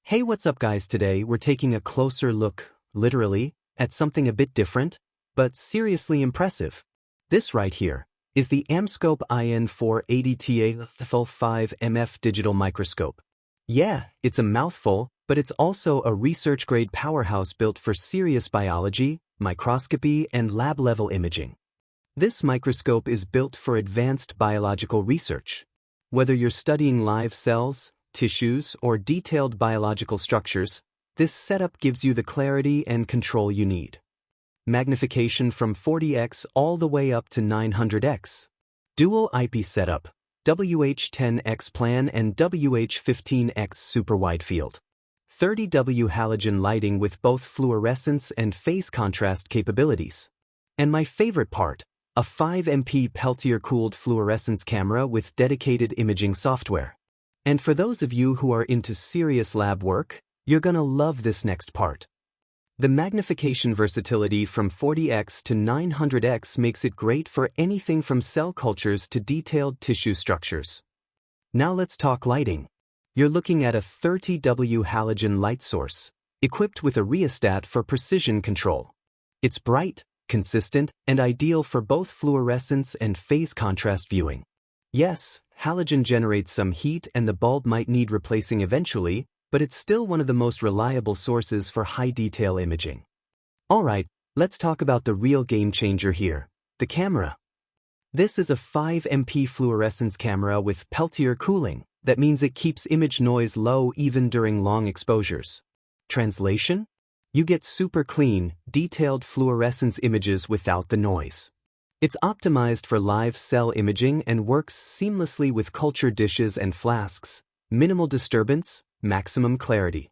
Hey, what's up guys? Today we're taking a closer look, literally, at something a bit different, but seriously impressive. This right here is the AmScope IN480TA-FL-5MF digital microscope. Yeah, it's a mouthful, but it's also a research-grade powerhouse built for serious biology, microscopy, and lab-level imaging. This microscope is built for advanced biological research. Whether you're studying live cells, tissues, or detailed biological structures, this setup gives you the clarity and control you need. Magnification from 40x all the way up to 900x. Dual eyepiece setup, WH10x plan and WH15x super-widefield. 30W halogen lighting with both fluorescence and phase contrast capabilities. And my favorite part, a 5MP Peltier-cooled fluorescence camera with dedicated imaging software. And for those of you who are into serious lab work, you're gonna love this next part. The magnification versatility from 40x to 900x makes it great for anything from cell cultures to detailed tissue structures. Now let's talk lighting. You're looking at a 30W halogen light source, equipped with a rheostat for precision control. It's bright, consistent, and ideal for both fluorescence and phase contrast viewing. Yes, halogen generates some heat and the bulb might need replacing eventually, but it's still one of the most reliable sources for high-detail imaging. Alright, let's talk about the real game changer here, the camera. This is a 5MP fluorescence camera with Peltier cooling. That means it keeps image noise low even during long exposures. Translation? You get super clean, detailed fluorescence images without the noise. It's optimized for live cell imaging and works seamlessly with culture dishes and flasks, minimal disturbance, maximum clarity.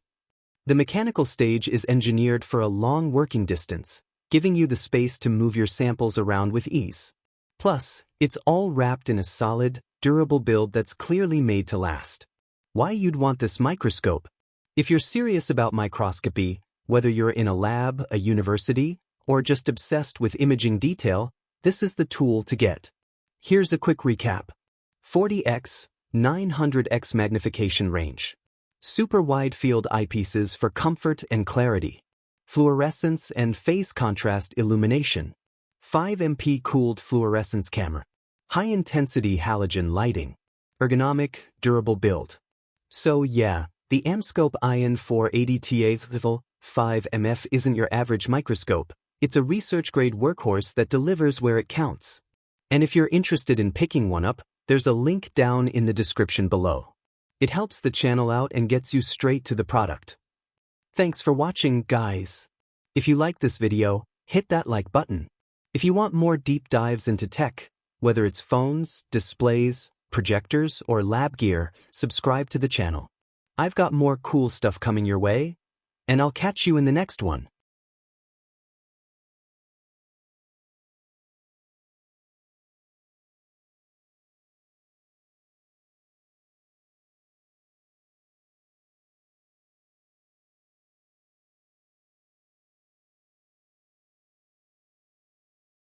The mechanical stage is engineered for a long working distance, giving you the space to move your samples around with ease. Plus, it's all wrapped in a solid, durable build that's clearly made to last. Why you'd want this microscope? If you're serious about microscopy, whether you're in a lab, a university, or just obsessed with imaging detail, this is the tool to get. Here's a quick recap. 40x, 900x magnification range. Super-widefield eyepieces for comfort and clarity. Fluorescence and phase contrast illumination. 5MP cooled fluorescence camera. High-intensity halogen lighting. Ergonomic, durable build. So yeah, the AmScope IN480TA-FL-5MF isn't your average microscope. It's a research-grade workhorse that delivers where it counts. And if you're interested in picking one up, there's a link down in the description below. It helps the channel out and gets you straight to the product. Thanks for watching, guys. If you like this video, hit that like button. If you want more deep dives into tech, whether it's phones, displays, projectors, or lab gear, subscribe to the channel. I've got more cool stuff coming your way, and I'll catch you in the next one.